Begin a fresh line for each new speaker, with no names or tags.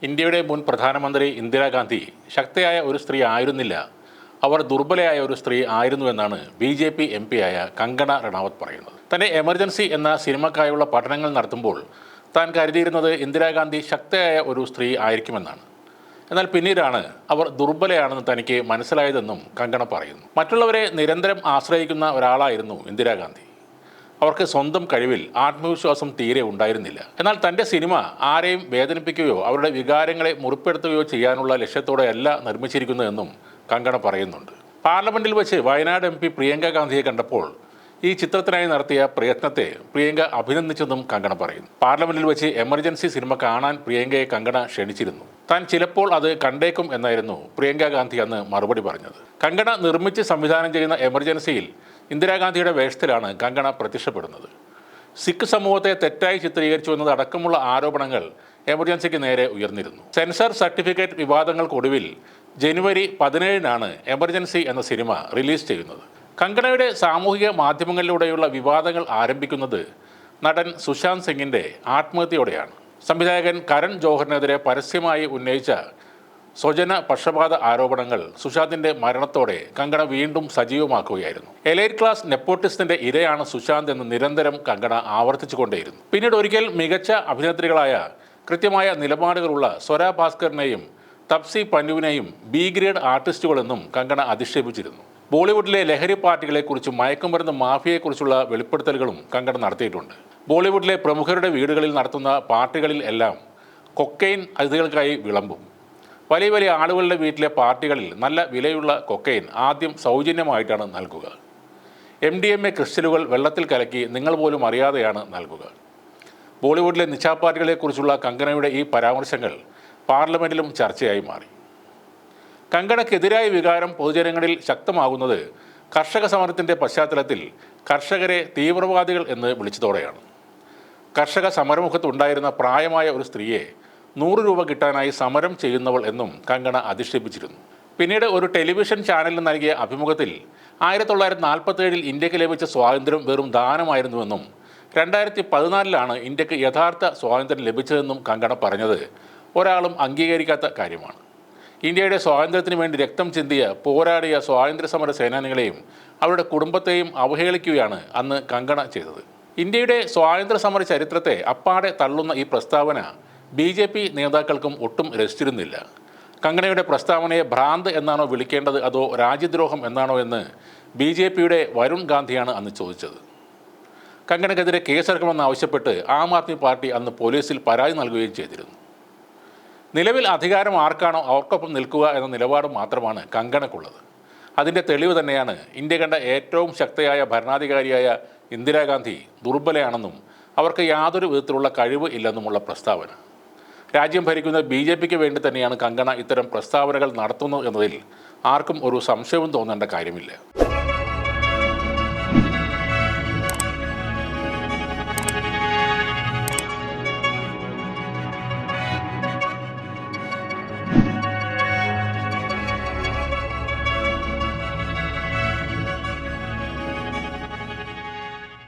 ഇന്ത്യയുടെ മുൻ പ്രധാനമന്ത്രി ഇന്ദിരാഗാന്ധി ശക്തയായ ഒരു സ്ത്രീ ആയിരുന്നില്ല, അവർ ദുർബലയായ ഒരു സ്ത്രീ ആയിരുന്നുവെന്നാണ് BJP MP ആയ കങ്കണ റണാവത്ത് പറയുന്നത്. തന്റെ എമർജൻസി എന്ന സിനിമക്കായുള്ള പഠനങ്ങൾ നടത്തുമ്പോൾ താൻ കരുതിയിരുന്നത് ഇന്ദിരാഗാന്ധി ശക്തയായ ഒരു സ്ത്രീ ആയിരിക്കുമെന്നാണ്. എന്നാൽ പിന്നീടാണ് അവർ ദുർബലയാണെന്ന് തനിക്ക് മനസ്സിലായതെന്നും കങ്കണ പറയുന്നു. മറ്റുള്ളവരെ നിരന്തരം ആശ്രയിക്കുന്ന ഒരാളായിരുന്നു ഇന്ദിരാഗാന്ധി. അവർക്ക് സ്വന്തം കഴിവിൽ ആത്മവിശ്വാസം തീരെ ഉണ്ടായിരുന്നില്ല. എന്നാൽ തൻ്റെ സിനിമ ആരെയും വേദനിപ്പിക്കുകയോ അവരുടെ വികാരങ്ങളെ മുറിപ്പെടുത്തുകയോ ചെയ്യാനുള്ള ലക്ഷ്യത്തോടെയല്ല നിർമ്മിച്ചിരിക്കുന്നതെന്നും കങ്കണ പറയുന്നുണ്ട്. പാർലമെന്റിൽ വെച്ച് വയനാട് MP പ്രിയങ്ക ഗാന്ധിയെ കണ്ടപ്പോൾ ഈ ചിത്രത്തിനായി നടത്തിയ പ്രയത്നത്തെ പ്രിയങ്ക അഭിനന്ദിച്ചെന്നും കങ്കണ പറയുന്നു. പാർലമെന്റിൽ വെച്ച് എമർജൻസി സിനിമ കാണാൻ പ്രിയങ്കയെ കങ്കണ ക്ഷണിച്ചിരുന്നു. താൻ ചിലപ്പോൾ അത് കണ്ടേക്കും എന്നായിരുന്നു പ്രിയങ്ക ഗാന്ധി അന്ന് മറുപടി പറഞ്ഞത്. കങ്കണ നിർമ്മിച്ച് സംവിധാനം ചെയ്യുന്ന എമർജൻസിയിൽ ഇന്ദിരാഗാന്ധിയുടെ വേഷത്തിലാണ് കങ്കണ പ്രത്യക്ഷപ്പെടുന്നത്. സിഖ് സമൂഹത്തെ തെറ്റായി ചിത്രീകരിച്ചു എന്നതടക്കമുള്ള ആരോപണങ്ങൾ എമർജൻസിക്ക് നേരെ ഉയർന്നിരുന്നു. സെൻസർ സർട്ടിഫിക്കറ്റ് വിവാദങ്ങൾക്കൊടുവിൽ ജനുവരി 17-നാണ് എമർജൻസി എന്ന സിനിമ റിലീസ് ചെയ്യുന്നത്. കങ്കണയുടെ സാമൂഹിക മാധ്യമങ്ങളിലൂടെയുള്ള വിവാദങ്ങൾ ആരംഭിക്കുന്നത് നടൻ സുശാന്ത് സിംഗിൻ്റെ ആത്മഹത്യയോടെയാണ്. സംവിധായകൻ കരൺ ജോഹറിനെതിരെ പരസ്യമായി ഉന്നയിച്ച സ്വജന പക്ഷപാത ആരോപണങ്ങൾ സുശാന്തിന്റെ മരണത്തോടെ കങ്കണ വീണ്ടും സജീവമാക്കുകയായിരുന്നു. എലൈറ്റ് ക്ലാസ് നെപ്പോട്ടിസ്റ്റിന്റെ ഇരയാണ് സുശാന്ത് എന്ന് നിരന്തരം കങ്കണ ആവർത്തിച്ചുകൊണ്ടേയിരുന്നു. പിന്നീട് ഒരിക്കൽ മികച്ച അഭിനേത്രികളായ കൃത്യമായ നിലപാടുകളുള്ള സ്വര ഭാസ്കറിനെയും തപ്സി പന്നുവിനെയും B ഗ്രേഡ് ആർട്ടിസ്റ്റുകളെന്നും കങ്കണ അധിക്ഷേപിച്ചിരുന്നു. ബോളിവുഡിലെ ലഹരി പാർട്ടികളെക്കുറിച്ചും മയക്കുമരുന്ന് മാഫിയയെക്കുറിച്ചുള്ള വെളിപ്പെടുത്തലുകളും കങ്കണ നടത്തിയിട്ടുണ്ട്. ബോളിവുഡിലെ പ്രമുഖരുടെ വീടുകളിൽ നടത്തുന്ന പാർട്ടികളിൽ എല്ലാം കൊക്കൈൻ അതിഥികൾക്കായി വിളമ്പും. വലിയ വലിയ ആളുകളുടെ വീട്ടിലെ പാർട്ടികളിൽ നല്ല വിലയുള്ള കൊക്കൈൻ ആദ്യം സൗജന്യമായിട്ടാണ് നൽകുക. MDMA ക്രിസ്റ്റലുകൾ വെള്ളത്തിൽ കലക്കി നിങ്ങൾ പോലും അറിയാതെയാണ് നൽകുക. ബോളിവുഡിലെ നിശാപാർട്ടികളെക്കുറിച്ചുള്ള കങ്കണയുടെ ഈ പരാമർശങ്ങൾ പാർലമെന്റിലും ചർച്ചയായി മാറി. കങ്കണയ്ക്കെതിരായ വികാരം പൊതുജനങ്ങളിൽ ശക്തമാകുന്നത് കർഷക സമരത്തിൻ്റെ പശ്ചാത്തലത്തിൽ കർഷകരെ തീവ്രവാദികൾ എന്ന് വിളിച്ചതോടെയാണ്. കർഷക സമരമുഖത്തുണ്ടായിരുന്ന പ്രായമായ ഒരു സ്ത്രീയെ 100 രൂപ കിട്ടാനായി സമരം ചെയ്യുന്നവൾ എന്നും കങ്കണ അധിക്ഷേപിച്ചിരുന്നു. പിന്നീട് ഒരു ടെലിവിഷൻ ചാനലിന് നൽകിയ അഭിമുഖത്തിൽ 1947-ൽ ഇന്ത്യക്ക് ലഭിച്ച സ്വാതന്ത്ര്യം വെറും ദാനമായിരുന്നുവെന്നും 2014-ലാണ് ഇന്ത്യക്ക് യഥാർത്ഥ സ്വാതന്ത്ര്യം ലഭിച്ചതെന്നും കങ്കണ പറഞ്ഞത് ഒരാളും അംഗീകരിക്കാത്ത കാര്യമാണ്. ഇന്ത്യയുടെ സ്വാതന്ത്ര്യത്തിന് വേണ്ടി രക്തം ചിന്തിയ പോരാടിയ സ്വാതന്ത്ര്യ സമര സേനാനികളെയും അവരുടെ കുടുംബത്തെയും അവഹേളിക്കുകയാണ് അന്ന് കങ്കണ ചെയ്തത്. ഇന്ത്യയുടെ സ്വാതന്ത്ര്യ സമര ചരിത്രത്തെ അപ്പാടെ തള്ളുന്ന ഈ പ്രസ്താവന BJP നേതാക്കൾക്കും ഒട്ടും രസിച്ചിരുന്നില്ല. കങ്കണയുടെ പ്രസ്താവനയെ ഭ്രാന്ത് എന്നാണോ വിളിക്കേണ്ടത് അതോ രാജ്യദ്രോഹം എന്നാണോ എന്ന് BJPയുടെ വരുൺ ഗാന്ധിയാണ് അന്ന് ചോദിച്ചത്. കങ്കണയ്ക്കെതിരെ കേസെടുക്കണമെന്നാവശ്യപ്പെട്ട് ആം ആദ്മി പാർട്ടി അന്ന് പോലീസിൽ പരാതി നൽകുകയും ചെയ്തിരുന്നു. നിലവിൽ അധികാരം ആർക്കാണോ അവർക്കൊപ്പം നിൽക്കുക എന്ന നിലപാട് മാത്രമാണ് കങ്കണയ്ക്കുള്ളത്. അതിൻ്റെ തെളിവ് തന്നെയാണ് ഇന്ത്യ കണ്ട ഏറ്റവും ശക്തയായ ഭരണാധികാരിയായ ഇന്ദിരാഗാന്ധി ദുർബലയാണെന്നും അവർക്ക് യാതൊരു വിധത്തിലുള്ള കഴിവ് ഇല്ലെന്നുമുള്ള പ്രസ്താവന. രാജ്യം ഭരിക്കുന്ന BJPക്ക് വേണ്ടി തന്നെയാണ് കങ്കണ ഇത്തരം പ്രസ്താവനകൾ നടത്തുന്നത് എന്നതിൽ ആർക്കും ഒരു സംശയവും തോന്നേണ്ട കാര്യമില്ല.